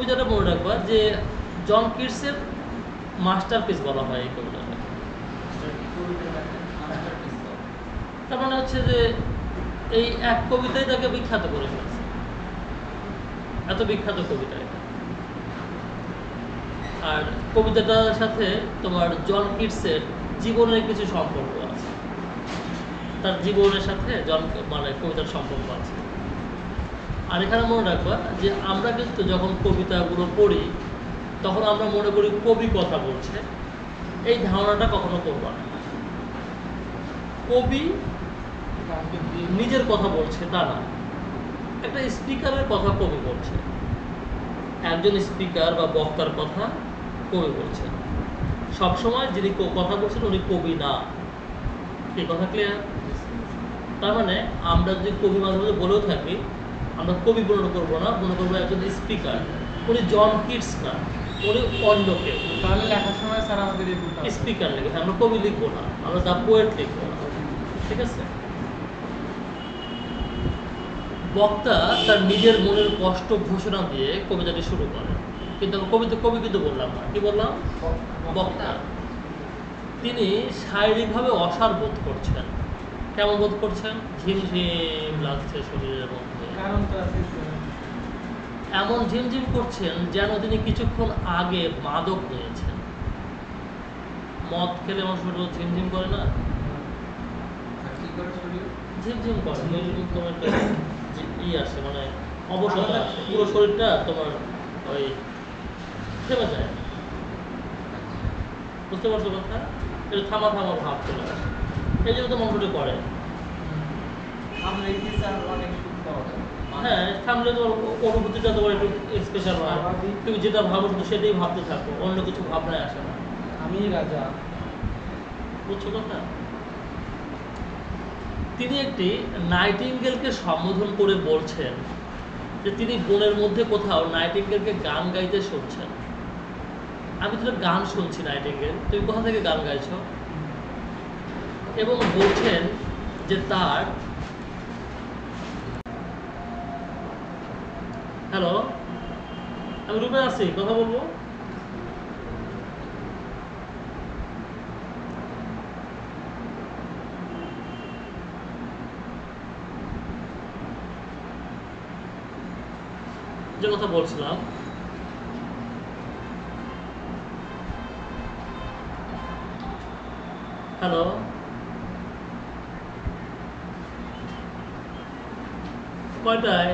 কবিতাটা মনে রাখবা যে জন কিটসের মাস্টারপিস বলা হয় এই কবিতাটা। তার মানে হচ্ছে যে এই এক কবিতাই তাকে বিখ্যাত করে ফেলছে, এত বিখ্যাত কবিতা এটা। আর কবিতাটার সাথে তোমার জন কিটসের জীবনের কিছু সম্পর্ক আছে, তার জীবনের সাথে মানে কবিতার সম্পর্ক আছে। আর এখানে মনে রাখবা যে আমরা কিন্তু যখন কবিতাগুলো পড়ি তখন আমরা মনে করি কবি কথা বলছে, এই ধারণাটা কখনো করবা না। কবি নিজের কথা বলছে তা না, একটা স্পিকারের কথা কবি বলছে, একজন স্পিকার বা বক্তার কথা কবি বলছে। সবসময় যিনি কথা বলছেন উনি কবি না। এই কথা ক্লিয়ার? তার মানে আমরা যদি কবি মাঝে মাঝে বলেও থাকি, আমরা কবি মনে করবো না, মনে করবো একজন স্পিকার। উনি জন কিটস না, উনি অন্য কেউ। তাহলে লেখার সময় স্যার আমাদের স্পিকার লিখবে, আমরা কবি লিখবো না, আমরা দ্য পোয়েট লিখবো না। ঠিক আছে? বক্তা তার নিজের মনের কষ্ট ঘোষণা দিয়ে কবিতাটি শুরু করে, কিন্তু কবি কিন্তু বললাম না, কি বললাম? বক্তা। তিনি শারীরিকভাবে অসাড় বোধ করছেন। কেমন বোধ করছেন? ঝিমঝিম লাগছে শরীরের মধ্যে। এমন ঝিমঝিম করছেন যেন তিনি কিছুক্ষণ আগে মাদক নিয়েছেন। মদ খেলে আমার শরীর ঝিমঝিম করে না? ঝিমঝিম করে, তোমার আসে, মানে অবসরটা আসে, পুরো শরীরটা তোমার ওই থেমে যায়। বুঝতে পারছো কথা? এটা থামা থামা ভাব চলে আসে, এই জন্য তো মনটা করে। হ্যাঁ, থামলে তোমার অনুভূতিটা তোমার একটু স্পেশাল হয়, তুমি যেটা ভাবো শুধু সেটাই ভাবতে থাকো, অন্য কিছু ভাবনায় আসে না। আমি রাজা। বুঝছো কথা? তিনি একটি নাইটিঙ্গেলকে সম্বোধন করে বলছেন যে তিনি বনের মধ্যে কোথাও নাইটিঙ্গেলকে গান গাইতে শুনছেন। আমি তোর গান শুনছি নাইটিঙ্গেল, তুমি কোথা থেকে গান গাইছো? এবং বলছেন যে তার, হ্যালো, আমি রুমে আছি, কথা বলবো। যে কথা বলছিলাম, হ্যালো, কয়টায়?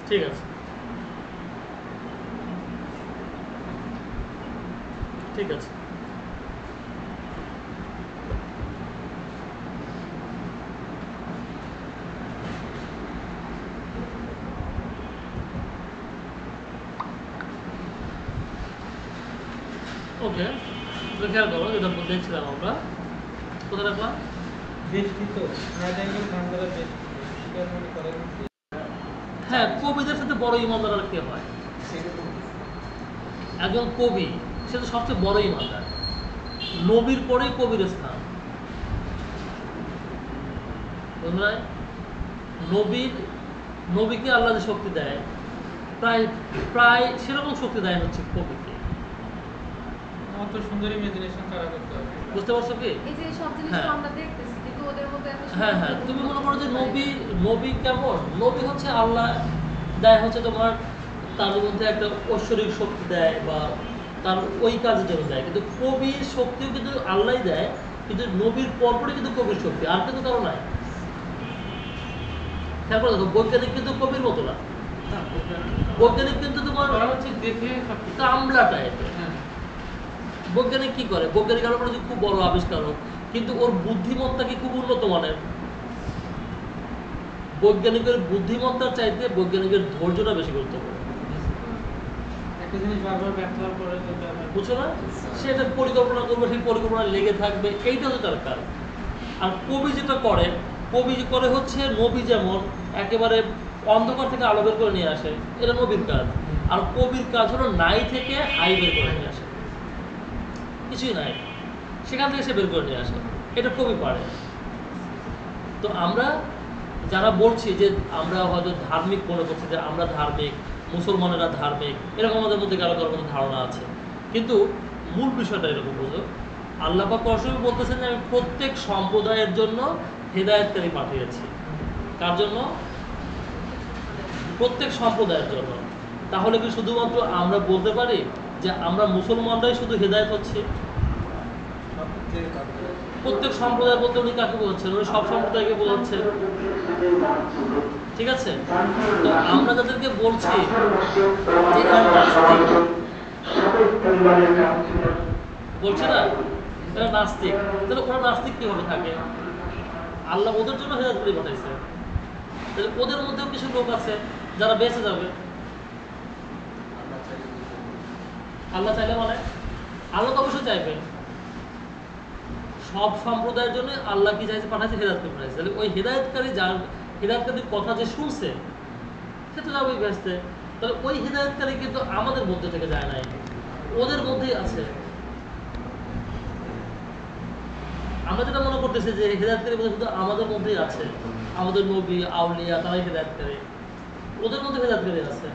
ঠিক আছে, ঠিক আছে। ওকে, খেয়াল করো, যেটা দেখছিলাম আমরা, কোথায় রাখলাম? হ্যাঁ, কবিদের সাথে বড় ইমানদার আর কে হয়? একজন কবি, সে তো সবচেয়ে বড় ইমানদার। নবীর পরেই কবির স্থান। বুঝলেন? নবীকে আল্লাহ যে শক্তি দেয়, প্রায় প্রায় সেরকম শক্তি দেয় হচ্ছে কবিকে। অত সুন্দর ইমাজিনেশন কারা করতে হবে? বুঝতে পারছো কি? এই যে সব জিনিস তো আমরা দেখতেছি, কিন্তু ওদের মধ্যে এত হ্যাঁ হ্যাঁ, তুমি মনে করো যে নবী কেমন? নবী হচ্ছে আল্লাহ দেয় হচ্ছে তোমার, তার মধ্যে একটা ঐশ্বরিক শক্তি দেয় বা তার ওই কাজের জন্য দেয়, কিন্তু কবির শক্তিও কিন্তু আল্লাহ দেয়, কিন্তু নবীর পরপরই কিন্তু কবির শক্তি, আর কিন্তু কারো নাই। খেয়াল করে দেখো, বৈজ্ঞানিক কিন্তু কবির মতো না। বৈজ্ঞানিক কিন্তু তোমার হচ্ছে দেখে কামলা টাইপের। বৈজ্ঞানিক কি করে? বৈজ্ঞানিক আরো যে খুব বড় আবিষ্কারক, কিন্তু ওর বুদ্ধিমত্তা কি খুব উন্নত মানের? বৈজ্ঞানিকের বুদ্ধিমত্তার চাইতে বৈজ্ঞানিকের ধৈর্যটা বেশি গুরুত্বপূর্ণ। একটা জিনিস বারবার ব্যর্থ হওয়ার পরে বুঝছো না? সেটা পরিকল্পনা করবে, সেই পরিকল্পনা লেগে থাকবে, এইটা হচ্ছে তার কাজ। আর কবি যেটা করে, কবি করে হচ্ছে নবী যেমন একেবারে অন্ধকার থেকে আলো বের করে নিয়ে আসে, এটা নবীর কাজ। আর কবির কাজ হলো নাই থেকে হাই বের করে নিয়ে আসে, কিছুই নাই সেখান থেকে সে বের করে নিয়ে আসে, এটা কবি পারে। তো আমরা যারা বলছি যে আমরা হয়তো ধার্মিক মনে করছি যে আমরা ধার্মিক, মুসলমানেরা ধার্মিক, এরকম আমাদের মধ্যে কারো কারো কোনো ধারণা আছে, কিন্তু মূল বিষয়টা এরকম বুঝো, আল্লাহ পাক পরশুরাম বলতেছেন যে আমি প্রত্যেক সম্প্রদায়ের জন্য হেদায়েতকারী পাঠিয়েছি। কার জন্য? প্রত্যেক সম্প্রদায়ের জন্য। তাহলে কি শুধুমাত্র আমরা বলতে পারি যে আমরা মুসলমানরাই শুধু হেদায়েত হচ্ছি? প্রত্যেক সম্প্রদায় বলতে উনি কাকে বোঝাচ্ছেন? উনি সব সম্প্রদায়কে বোঝাচ্ছেন, ঠিক আছে? তো আমরা যাদেরকে বলছি যে এরা নাস্তিক, বলছে না এরা নাস্তিক, তাহলে ওরা নাস্তিক কিভাবে থাকে? আল্লাহ ওদের জন্য হেদায়েত করে পাঠাইছে, তাহলে ওদের মধ্যেও কিছু লোক আছে যারা বেঁচে যাবে। আল্লাহ চাইলে মানে আল্লাহ তো অবশ্যই চাইবেন। সব সম্প্রদায়ের জন্য আল্লাহ কি চাইছে? পাঠাইছে, হেদায়েতকারী পাঠাইছে। তাহলে ওই হেদায়েতকারী যার হেদায়েতকারীর কথা যে শুনছে সে তো যাবেই বেহেশতে। তাহলে ওই হেদায়েতকারী কিন্তু আমাদের মধ্যে থেকে যায় নাই, ওদের মধ্যেই আছে। আমরা যেটা মনে করতেছি যে হেদায়েতকারী বলতে শুধু আমাদের মধ্যেই আছে, আমাদের নবী আউলিয়া তারাই হেদায়েতকারী, ওদের মধ্যে হেদায়েতকারী আছে।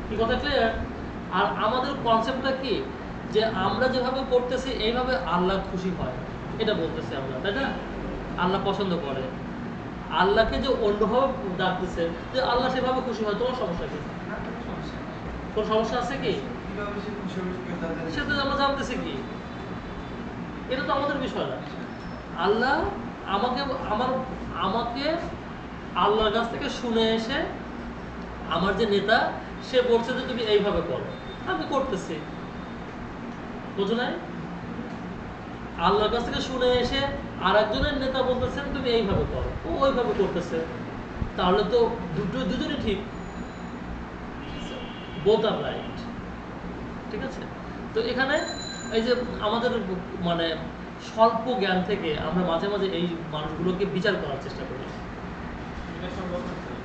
কি কথা ক্লিয়ার? আর আমাদের কনসেপ্টটা কি যে আমরা যেভাবে করতেছি এইভাবে আল্লাহ খুশি হয়, এটা বলতেছি আমরা, তাই না? আল্লাহ পছন্দ করে। আল্লাহকে যে অন্যভাবে ডাকতেছে যে আল্লাহ সেভাবে খুশি হয়, তোমার সমস্যা কি? কোন সমস্যা আছে কি? সেটা আমরা জানতেছি কি? এটা তো আমাদের বিষয় না। আল্লাহ আমাকে আমাকে আল্লাহর কাছ থেকে শুনে এসে আমার যে নেতা সে বলছে যে তুমি এইভাবে করো, আমি করতেছি, বুঝো নাই? আল্লাহর কাছ থেকে শুনে এসে আর একজনের নেতা বলতেছেন তুমি এইভাবে করো, ও ওইভাবে করতেছে, তাহলে তো দুজনই ঠিক, বোথ আর রাইট, ঠিক আছে? তো এখানে এই যে আমাদের মানে স্বল্প জ্ঞান থেকে আমরা মাঝে মাঝে এই মানুষগুলোকে বিচার করার চেষ্টা করি,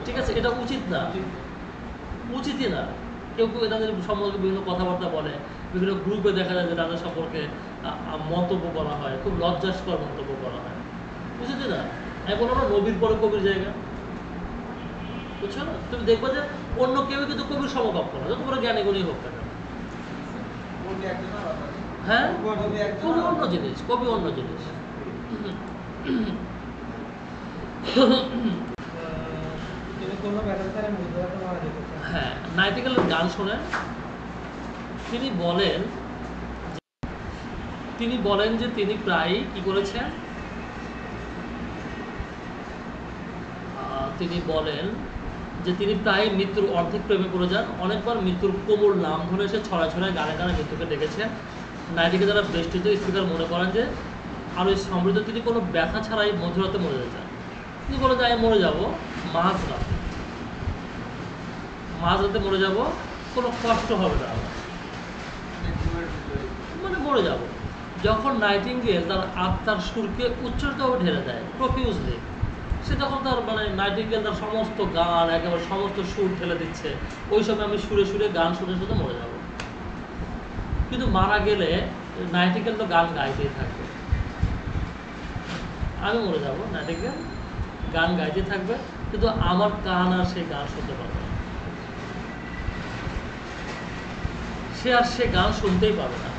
ঠিক আছে? এটা উচিত না, উচিতই না। কেউ কেউ তাদের সম্পর্কে বিভিন্ন কথাবার্তা বলে, বিভিন্ন গ্রুপে দেখা যায় যে তাদের সম্পর্কে মন্তব্য করা হয়, খুব লজ্জাস্কর মন্তব্য করা হয়, বুঝেছি না? এখন আমরা নবীর পরে কবির জায়গা, বুঝছো না? তুমি দেখবে যে অন্য কেউ কিন্তু কবির সমকক্ষ না, যত বড় জ্ঞানী গুণী হোক না কেন। হ্যাঁ, কবি অন্য জিনিস, কবি অন্য জিনিস। হ্যাঁ, নাইটিঙ্গেলের গান শোনেন, তিনি বলেন যে তিনি প্রায় কি করেছেন, তিনি বলেন যে তিনি প্রায় মৃত্যুর অর্ধেক প্রেমে পড়ে যান, অনেকবার মৃত্যুর কোমল নাম ধরে এসে ছড়ায় ছড়ায় গানে গানে মৃত্যুকে ডেকেছেন। নাইটিকে যারা বেষ্টিত স্পিকার মনে করেন যে আর ওই সমৃদ্ধ তিনি কোনো ব্যথা ছাড়াই মধ্যরাতে মরে যেতেন। তিনি বলে যে আমি মরে যাবো মাঝরাতে মরে যাব, কোনো কষ্ট হবে না আমার, মানে মরে যাব। যখন নাইটিঙ্গেল তার আত্মার সুরকে উচ্চতভাবে ঢেলে দেয় প্রফিউজলি, সে তখন তার মানে নাইটিঙ্গেল তার সমস্ত গান একেবারে সমস্ত সুর ঢেলে দিচ্ছে, ওই সময় আমি সুরে সুরে গান শুনে শুনে মরে যাব। কিন্তু মারা গেলে নাইটিঙ্গেল তো গান গাইতেই থাকবে, আমি মরে যাব, নাইটিঙ্গেল গান গাইতে থাকবে, কিন্তু আমার কান আর সেই গান শুনতে পারবে না, সে গান শুনতেই পাবে না,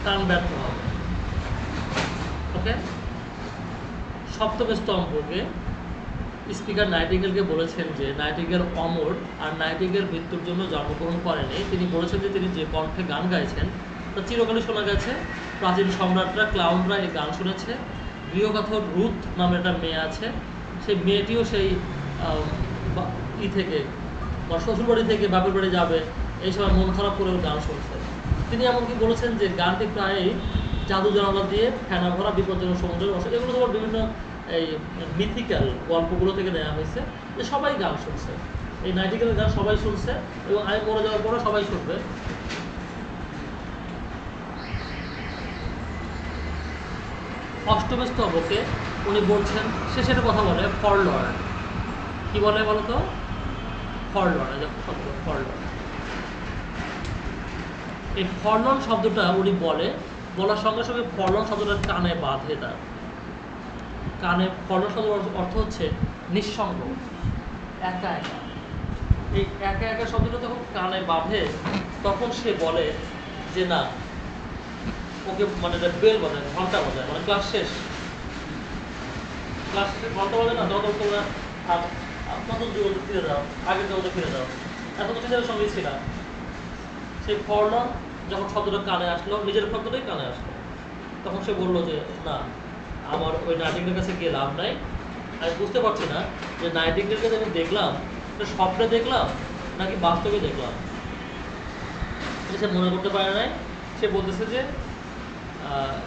কান ব্যর্থ হবে। ওকে, সপ্তম স্তম্ভকে স্পিকার নাইটিঙ্গেলকে বলেছেন যে নাইটিঙ্গেল অমর, আর নাইটিঙ্গেল মৃত্যুর জন্য জন্মগ্রহণ করেনি। তিনি বলেছেন যে তিনি যে কণ্ঠে গান গাইছেন তা চিরকালই শোনা গেছে, প্রাচীন সম্রাটরা ক্লাউনরা এই গান শুনেছে। গৃহকথক রুথ নামে একটা মেয়ে আছে, সেই মেয়েটিও সেই থেকে বা শ্বশুরবাড়ি থেকে বাপের বাড়ি যাবে এই সময় মন খারাপ করেও গান শুনছে। তিনি এমনকি বলেছেন যে গানটি প্রায়ই জাদু জানালা দিয়ে ফেনা ভরা বিপজ্জনক সমুদ্রের বসে, এগুলো তোমার বিভিন্ন এই মিথিক্যাল গল্পগুলো থেকে নেওয়া হয়েছে যে সবাই গান শুনছে, এই নাইটিঙ্গেলের গান সবাই শুনছে এবং আমি মরে যাওয়ার পরে সবাই শুনবে। অষ্টম স্তবকে উনি বলছেন, সে সেটা কথা বলে ফরলর্ন, কি বলে বলতো? ফরলর্ন, ফরলর্ন। এই ফরলর্ন শব্দটা উনি বলার সঙ্গে সঙ্গে ফরলর্ন শব্দটা কানে বাঁধে তার। কানে ফরলা শব্দের অর্থ হচ্ছে নিঃসঙ্গ, একা একা। এই একা একা শব্দটা যখন কানে বাঁধে তখন সে বলে যে না, ওকে মানে বেল বাজায়, ঘন্টা বাজায়, মানে ক্লাস শেষ, ক্লাস শেষে ঘন্টা বাজায় না, তখন তোমরা নতুন জীবনে ফিরে যাও, আগের জগতে ফিরে যাও, এত কিছু ছেলের সঙ্গে ছিলাম। সেই ফরলা যখন শব্দটা কানে আসলো, নিজের শব্দটাই কানে আসলো, তখন সে বললো যে না, আমার ওই নাইটিঙ্গেলের কাছে গিয়ে লাভ নাই। আমি বুঝতে পারছি না যে নাইটিঙ্গেলকে আমি দেখলাম, এটা স্বপ্নে দেখলাম নাকি বাস্তবে দেখলাম। এটা সে মনে করতে পারে নাই। সে বলতেছে যে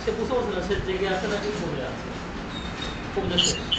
সে বুঝতে পারছে না সে জেগে আছে নাকি ঘুরে আছে। কবিতা শেষ।